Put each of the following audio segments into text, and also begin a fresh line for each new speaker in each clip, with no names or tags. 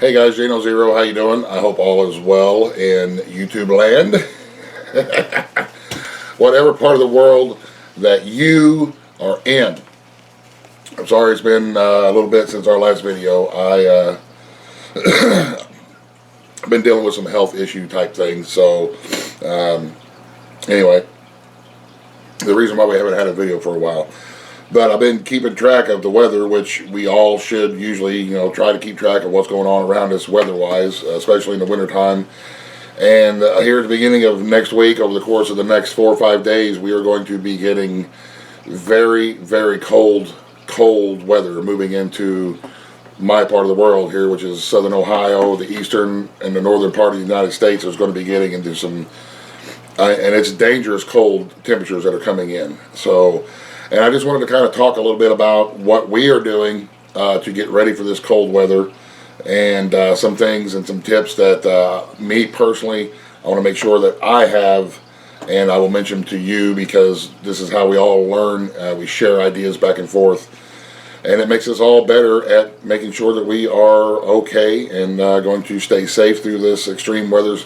Hey guys, Jano0, how you doing? I hope all is well in YouTube land. Whatever part of the world that you are in. I'm sorry it's been a little bit since our last video. I've been dealing with some health issue type things. So anyway, the reason why we haven't had a video for a while. But I've been keeping track of the weather, which we all should usually, try to keep track of what's going on around us weather-wise, especially in the wintertime. And here at the beginning of next week, over the course of the next 4 or 5 days, we are going to be getting very, very cold weather moving into my part of the world here, which is southern Ohio, the eastern and the northern part of the United States is going to be getting into some, and it's dangerous cold temperatures that are coming in. So. And I just wanted to kind of talk a little bit about what we are doing to get ready for this cold weather, and some things and some tips that me personally, I want to make sure that I have, and I will mention to you because this is how we all learn. We share ideas back and forth, and it makes us all better at making sure that we are okay and going to stay safe through this extreme weather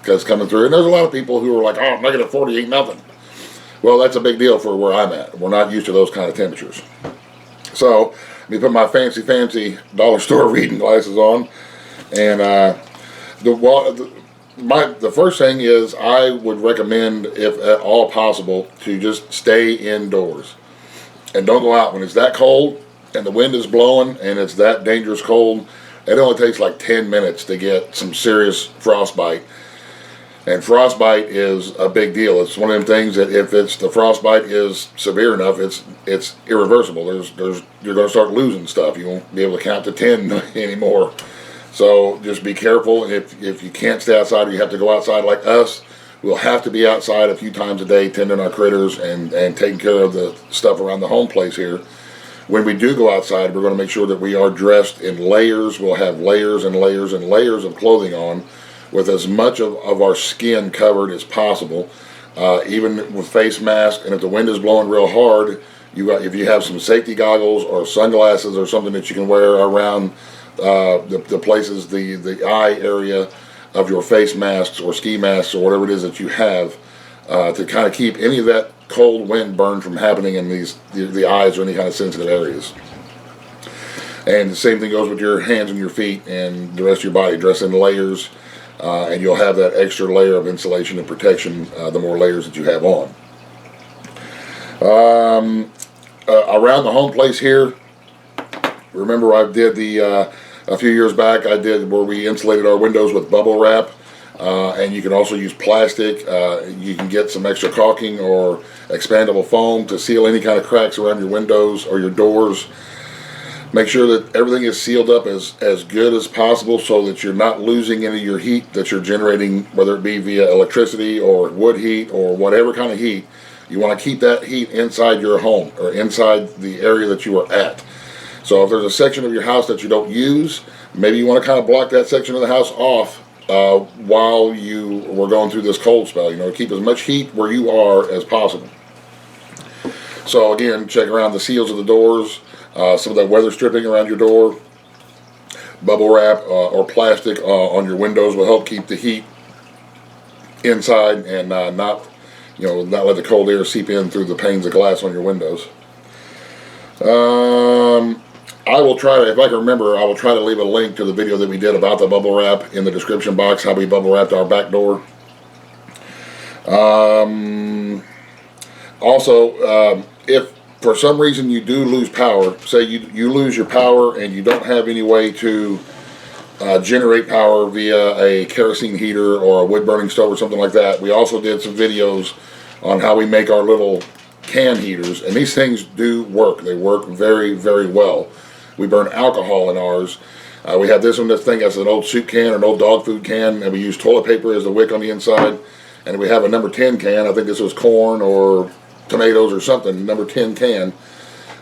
that's coming through. And there's a lot of people who are like, oh, negative 40 ain't nothing. Well, that's a big deal for where I'm at. We're not used to those kind of temperatures. So, let me put my fancy dollar store reading glasses on. And the first thing is I would recommend, if at all possible, to just stay indoors. And don't go out when it's that cold and the wind is blowing and it's that dangerous cold. It only takes like 10 minutes to get some serious frostbite. And frostbite is a big deal. It's one of them things that if the frostbite is severe enough, it's irreversible. You're going to start losing stuff. You won't be able to count to 10 anymore. So just be careful. If you can't stay outside or you have to go outside like us, we'll have to be outside a few times a day tending our critters and taking care of the stuff around the home place here. When we do go outside, we're going to make sure that we are dressed in layers. We'll have layers and layers and layers of clothing on, with as much of our skin covered as possible, even with face masks. And if the wind is blowing real hard, if you have some safety goggles or sunglasses or something that you can wear around the places, the eye area of your face masks or ski masks or whatever it is that you have, to kind of keep any of that cold wind burn from happening in the eyes or any kind of sensitive areas. And the same thing goes with your hands and your feet and the rest of your body. Dress in layers. And you'll have that extra layer of insulation and protection the more layers that you have on. Around the home place here, remember I did a few years back, I did where we insulated our windows with bubble wrap. And you can also use plastic. You can get some extra caulking or expandable foam to seal any kind of cracks around your windows or your doors. Make sure that everything is sealed up as good as possible so that you're not losing any of your heat that you're generating, whether it be via electricity or wood heat or whatever kind of heat. You want to keep that heat inside your home or inside the area that you are at. So if there's a section of your house that you don't use, maybe you want to kind of block that section of the house off while you were going through this cold spell. To keep as much heat where you are as possible. So again, check around the seals of the doors. Some of that weather stripping around your door, bubble wrap or plastic on your windows will help keep the heat inside and not let the cold air seep in through the panes of glass on your windows. I will try to, if I can remember, I will try to leave a link to the video that we did about the bubble wrap in the description box, how we bubble wrapped our back door. Also, if for some reason you do lose power, say you lose your power and you don't have any way to generate power via a kerosene heater or a wood burning stove or something like that, we also did some videos on how we make our little can heaters, and these things do work. They work very, very well. We burn alcohol in ours. We have this thing as an old soup can or an old dog food can, and we use toilet paper as the wick on the inside, and we have a number 10 can. I think this was corn or tomatoes or something, number 10 can,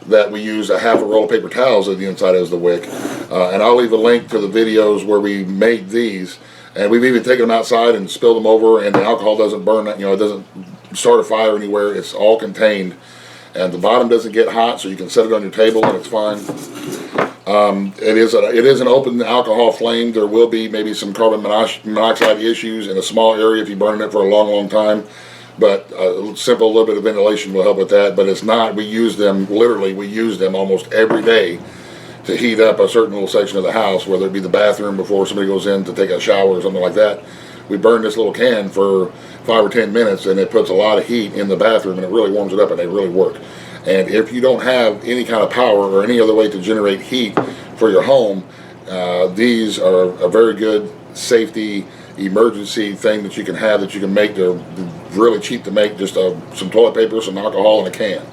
that we use a half a roll of paper towels at the inside as the wick. And I'll leave a link to the videos where we made these, and we've even taken them outside and spilled them over, and the alcohol doesn't burn, it doesn't start a fire anywhere. It's all contained, and the bottom doesn't get hot, so you can set it on your table and it's fine. It is an open alcohol flame. There will be maybe some carbon monoxide issues in a small area if you burn it for a long time. But a little bit of ventilation will help with that. But it's not, we use them almost every day to heat up a certain little section of the house, whether it be the bathroom before somebody goes in to take a shower or something like that. We burn this little can for 5 or 10 minutes, and it puts a lot of heat in the bathroom, and it really warms it up, and they really work. And if you don't have any kind of power or any other way to generate heat for your home, these are a very good safety emergency thing that you can have, that you can make. They're really cheap to make, just some toilet paper, some alcohol, and a can.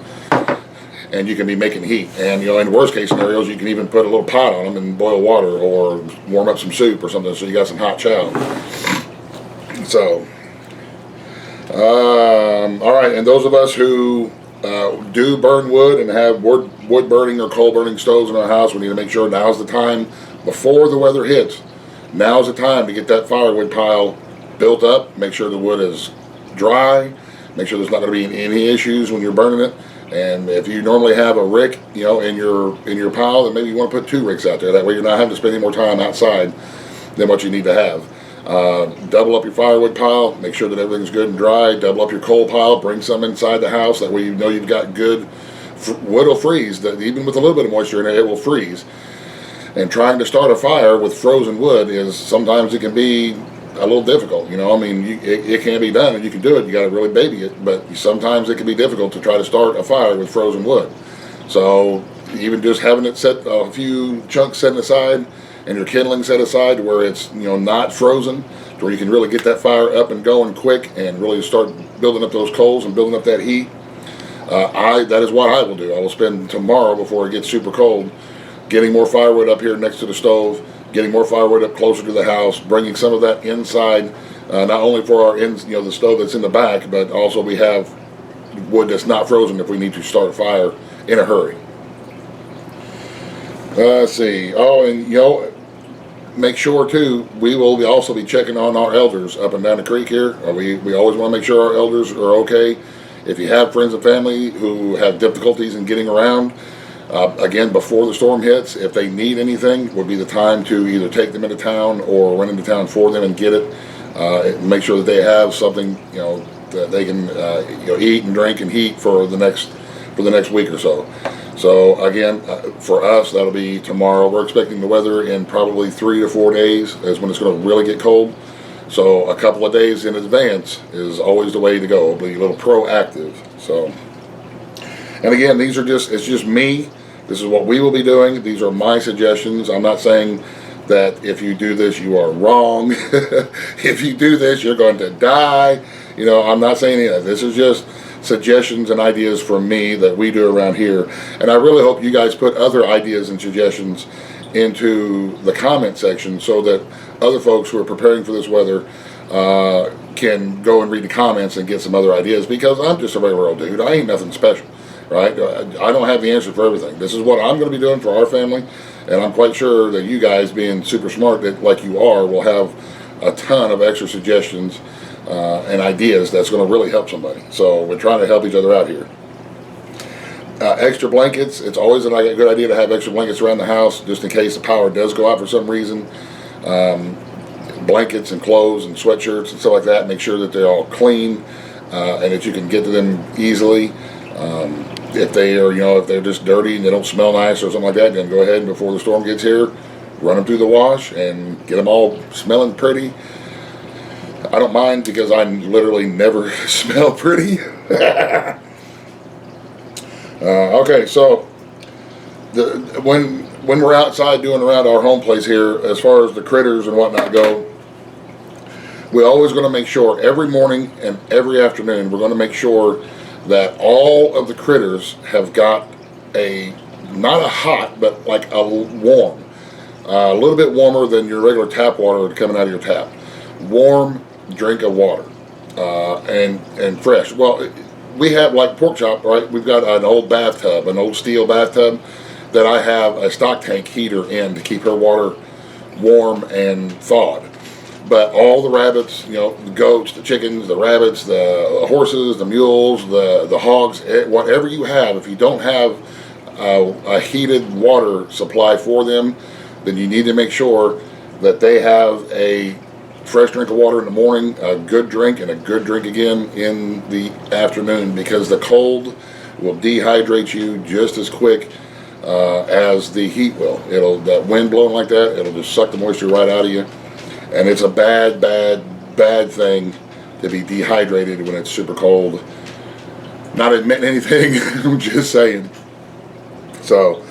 And you can be making heat. And in worst case scenarios, you can even put a little pot on them and boil water or warm up some soup or something, so you got some hot chow. So, all right, and those of us who do burn wood and have wood burning or coal burning stoves in our house, we need to make sure now's the time, before the weather hits, now's the time to get that firewood pile built up. Make sure the wood is dry. Make sure there's not going to be any issues when you're burning it. And if you normally have a rick, in your pile, then maybe you want to put 2 ricks out there. That way you're not having to spend any more time outside than what you need to have. Double up your firewood pile. Make sure that everything's good and dry. Double up your coal pile. Bring some inside the house. That way you know you've got good. Wood will freeze. Even with a little bit of moisture in it, it will freeze. And trying to start a fire with frozen wood sometimes it can be a little difficult. It can be done and you can do it. You got to really baby it, but sometimes it can be difficult to try to start a fire with frozen wood. So even just having it set, a few chunks set aside, and your kindling set aside where it's not frozen, to where you can really get that fire up and going quick and really start building up those coals and building up that heat. That is what I will do. I will spend tomorrow, before it gets super cold, getting more firewood up here next to the stove, getting more firewood up closer to the house, bringing some of that inside, not only for our the stove that's in the back, but also we have wood that's not frozen if we need to start a fire in a hurry. Let's see. Oh, and make sure too, we will also be checking on our elders up and down the creek here. We always want to make sure our elders are okay. If you have friends and family who have difficulties in getting around, again, before the storm hits, if they need anything, would be the time to either take them into town or run into town for them and get it. Make sure that they have something, that they can, eat and drink and heat for the next week or so. So again, for us, that'll be tomorrow. We're expecting the weather in probably 3 to 4 days is when it's going to really get cold. So a couple of days in advance is always the way to go. Be a little proactive. So, and again, it's just me. This is what we will be doing. These are my suggestions. I'm not saying that if you do this, you are wrong. If you do this, you're going to die. I'm not saying any of that. This is just suggestions and ideas from me that we do around here. And I really hope you guys put other ideas and suggestions into the comment section so that other folks who are preparing for this weather can go and read the comments and get some other ideas, because I'm just a regular old dude. I ain't nothing special. Right? I don't have the answer for everything. This is what I'm going to be doing for our family, and I'm quite sure that you guys, being super smart like you are, will have a ton of extra suggestions and ideas that's going to really help somebody. So we're trying to help each other out here. Extra blankets. It's always a good idea to have extra blankets around the house just in case the power does go out for some reason. Blankets and clothes and sweatshirts and stuff like that. Make sure that they're all clean and that you can get to them easily. If they're just dirty and they don't smell nice or something like that, then go ahead and before the storm gets here, run them through the wash and get them all smelling pretty. I don't mind, because I literally never smell pretty. Okay, so when we're outside doing around our home place here, as far as the critters and whatnot go, we're always going to make sure every morning and every afternoon, we're going to make sure that all of the critters have got not a hot, but like a warm, a little bit warmer than your regular tap water coming out of your tap. Warm drink of water, and fresh. Well, we have, like pork chop, right? We've got an old bathtub, an old steel bathtub that I have a stock tank heater in to keep her water warm and thawed. But all the rabbits, the goats, the chickens, the rabbits, the horses, the mules, the hogs, whatever you have, if you don't have a heated water supply for them, then you need to make sure that they have a fresh drink of water in the morning, a good drink, and a good drink again in the afternoon, because the cold will dehydrate you just as quick as the heat will. That wind blowing like that, it'll just suck the moisture right out of you, and it's a bad thing to be dehydrated when it's super cold. Not admitting anything, I'm just saying. So,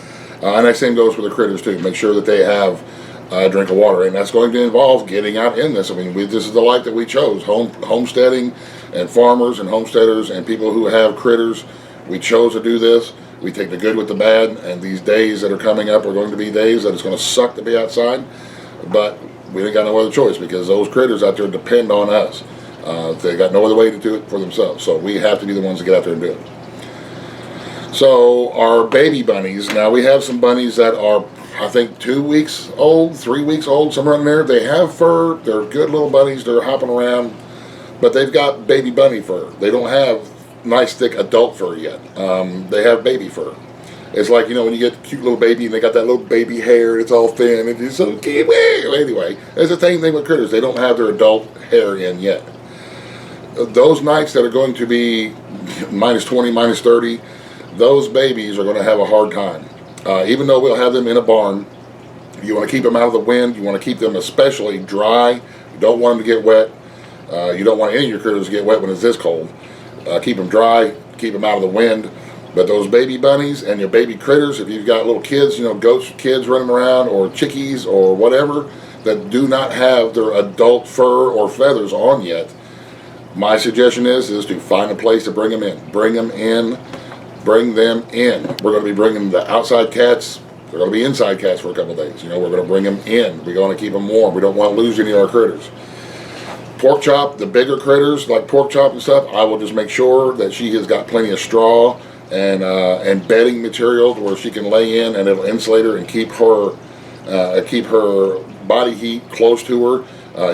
and that same goes for the critters too. Make sure that they have a drink of water, and that's going to involve getting out in this. I mean, this is the life that we chose: homesteading, and farmers and homesteaders and people who have critters. We chose to do this. We take the good with the bad, and these days that are coming up are going to be days that it's going to suck to be outside, but we ain't got no other choice, because those critters out there depend on us. They got no other way to do it for themselves, so we have to be the ones to get out there and do it. So our baby bunnies, now we have some bunnies that are, I think, 2 weeks old, 3 weeks old, somewhere in there. They have fur. They're good little bunnies. They're hopping around, but they've got baby bunny fur. They don't have nice thick adult fur yet. They have baby fur. It's like, when you get a cute little baby and they got that little baby hair and it's all thin and it's so cute. Anyway, it's the same thing with critters. They don't have their adult hair in yet. Those nights that are going to be minus 20, minus 30, those babies are going to have a hard time. Even though we'll have them in a barn, you want to keep them out of the wind. You want to keep them especially dry. You don't want them to get wet. You don't want any of your critters to get wet when it's this cold. Keep them dry, keep them out of the wind. But those baby bunnies and your baby critters, if you've got little kids, goats, kids running around, or chickies or whatever, that do not have their adult fur or feathers on yet, my suggestion is to find a place to bring them in. Bring them in. Bring them in. We're going to be bringing the outside cats. They're going to be inside cats for a couple of days. We're going to bring them in. We're going to keep them warm. We don't want to lose any of our critters. Pork chop, the bigger critters like pork chop and stuff, I will just make sure that she has got plenty of straw and bedding material where she can lay in, and it'll insulate her and keep her body heat close to her.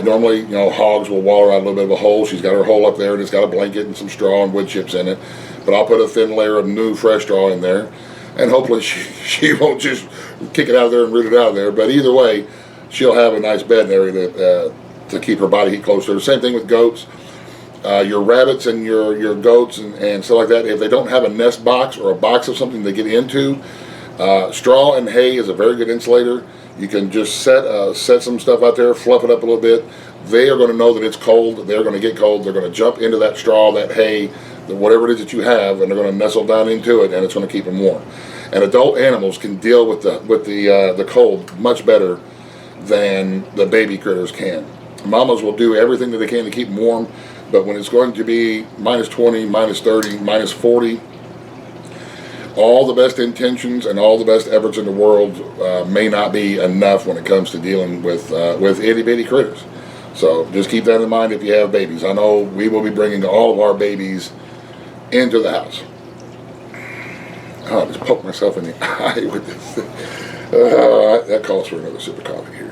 Normally, hogs will wall her out a little bit of a hole. She's got her hole up there, and it's got a blanket and some straw and wood chips in it. But I'll put a thin layer of new, fresh straw in there, and hopefully she won't just kick it out of there and root it out of there. But either way, she'll have a nice bed area to keep her body heat close to her. Same thing with goats. Your rabbits and your goats and stuff like that, if they don't have a nest box or a box of something they get into, straw and hay is a very good insulator. You can just set some stuff out there, fluff it up a little bit. They are going to know that it's cold. They're going to get cold. They're going to jump into that straw, that hay, whatever it is that you have, and they're going to nestle down into it, and it's going to keep them warm. And adult animals can deal with the cold much better than the baby critters can. Mamas will do everything that they can to keep them warm, but when it's going to be minus 20, minus 30, minus 40, all the best intentions and all the best efforts in the world may not be enough when it comes to dealing with itty-bitty critters. So just keep that in mind if you have babies. I know we will be bringing all of our babies into the house. Oh, I just poked myself in the eye with this thing. That calls for another sip of coffee here.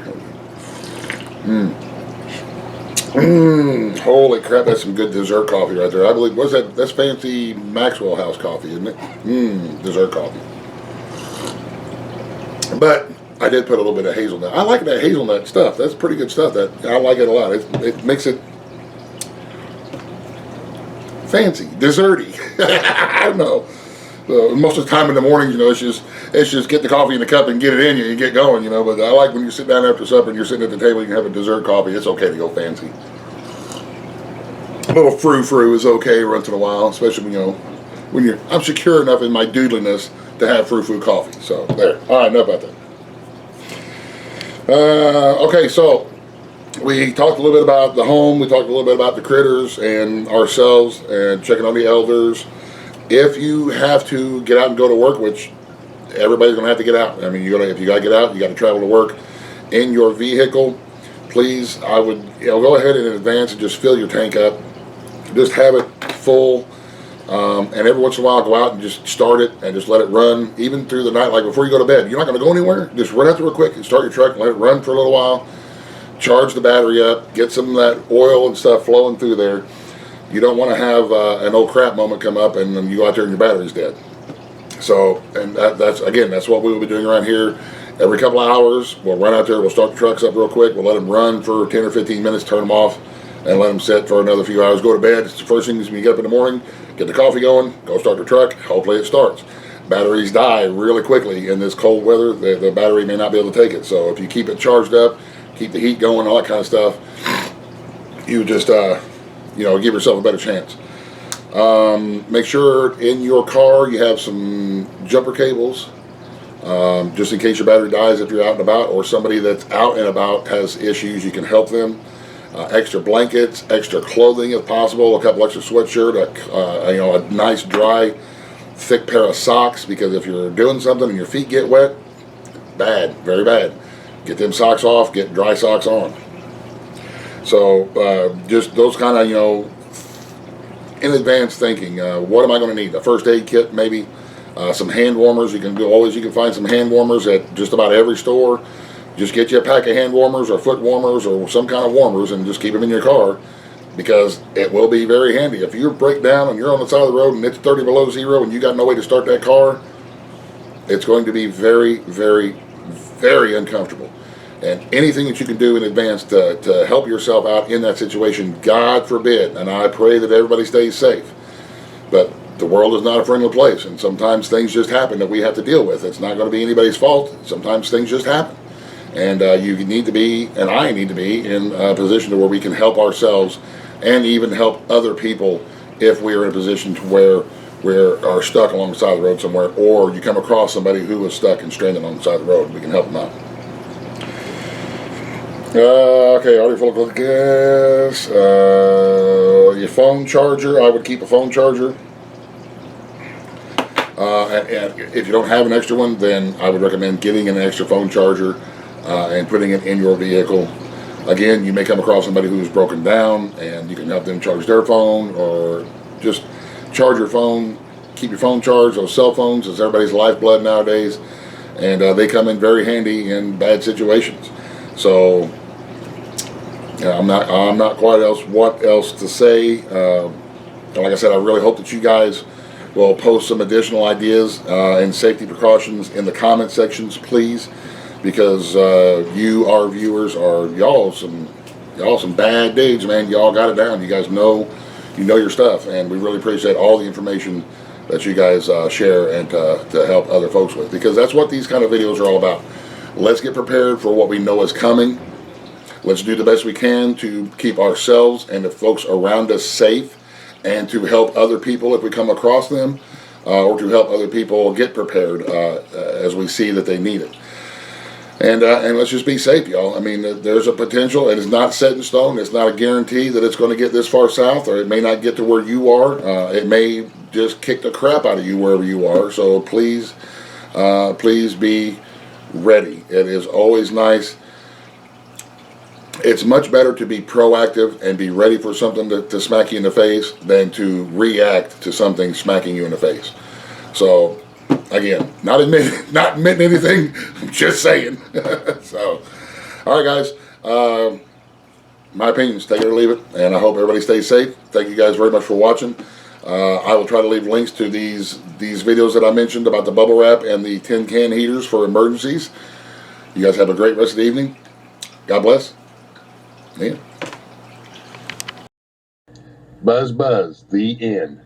Holy crap, that's some good dessert coffee right there. I believe, that's fancy Maxwell House coffee, isn't it? Dessert coffee. But I did put a little bit of hazelnut. I like that hazelnut stuff. That's pretty good stuff. I like it a lot. It makes it fancy, desserty. I don't know. Most of the time in the morning, it's just get the coffee in the cup and get it in you and get going, But I like when you sit down after supper and you're sitting at the table, you can have a dessert coffee. It's okay to go fancy. A little frou-frou is okay once in a while, especially when I'm secure enough in my doodliness to have frou-frou coffee. So there. All right, enough about that. Okay, so we talked a little bit about the home. We talked a little bit about the critters and ourselves and checking on the elders. If you have to get out and go to work, which everybody's going to have to get out. I mean, if you got to get out, you got to travel to work in your vehicle. Please, I would go ahead and in advance and just fill your tank up. Just have it full, and every once in a while go out and just start it and just let it run, even through the night, like before you go to bed. You're not going to go anywhere. Just run out there real quick and start your truck and let it run for a little while. Charge the battery up. Get some of that oil and stuff flowing through there. You don't want to have an old crap moment come up and then you go out there and your battery's dead. So, and that's what we will be doing around here. Every couple of hours, we'll run out there, we'll start the trucks up real quick, we'll let them run for 10 or 15 minutes, turn them off, and let them sit for another few hours, go to bed. It's the first thing is when you get up in the morning, get the coffee going, go start the truck, hopefully it starts. Batteries die really quickly in this cold weather. The battery may not be able to take it. So if you keep it charged up, keep the heat going, all that kind of stuff, you just, give yourself a better chance. Make sure in your car you have some jumper cables, just in case your battery dies if you're out and about, or somebody that's out and about has issues, you can help them. Extra blankets, extra clothing if possible, a couple extra sweatshirt, a nice dry thick pair of socks, because if you're doing something and your feet get wet, bad, very bad. Get them socks off, get dry socks on. So just those kind of, in advance thinking, what am I going to need? A first aid kit, maybe some hand warmers. You can find some hand warmers at just about every store. Just get you a pack of hand warmers or foot warmers or some kind of warmers and just keep them in your car, because it will be very handy. If you break down and you're on the side of the road and it's 30 below zero and you got no way to start that car, it's going to be very, very, very uncomfortable. And anything that you can do in advance to help yourself out in that situation, God forbid, and I pray that everybody stays safe. But the world is not a friendly place, and sometimes things just happen that we have to deal with. It's not going to be anybody's fault. Sometimes things just happen. And you need to be, and I need to be, in a position to where we can help ourselves and even help other people if we are in a position to where we are stuck along the side of the road somewhere, or you come across somebody who is stuck and stranded on the side of the road, and we can help them out. Okay, already full of gas. Your phone charger, I would keep a phone charger. And if you don't have an extra one, then I would recommend getting an extra phone charger and putting it in your vehicle. Again, you may come across somebody who's broken down, and you can help them charge their phone, or just charge your phone. Keep your phone charged. Those cell phones is everybody's lifeblood nowadays, and they come in very handy in bad situations. So I'm not quite what else to say. Like I said, I really hope that you guys will post some additional ideas and safety precautions in the comment sections, please, because you, our viewers, are y'all some bad dudes, man. Y'all got it down. You guys know your stuff, and we really appreciate all the information that you guys share and to help other folks with, because that's what these kind of videos are all about. Let's get prepared for what we know is coming. Let's do the best we can to keep ourselves and the folks around us safe, and to help other people if we come across them, or to help other people get prepared as we see that they need it. And let's just be safe, y'all. I mean, there's a potential. It is not set in stone. It's not a guarantee that it's going to get this far south, or it may not get to where you are. It may just kick the crap out of you wherever you are. So please be ready. It is always nice. It's much better to be proactive and be ready for something to smack you in the face than to react to something smacking you in the face. So, again, not admitting anything, I'm just saying. So, all right, guys. My opinions, take it or leave it, and I hope everybody stays safe. Thank you guys very much for watching. I will try to leave links to these videos that I mentioned about the bubble wrap and the tin can heaters for emergencies. You guys have a great rest of the evening. God bless. Yeah. Buzz, the end.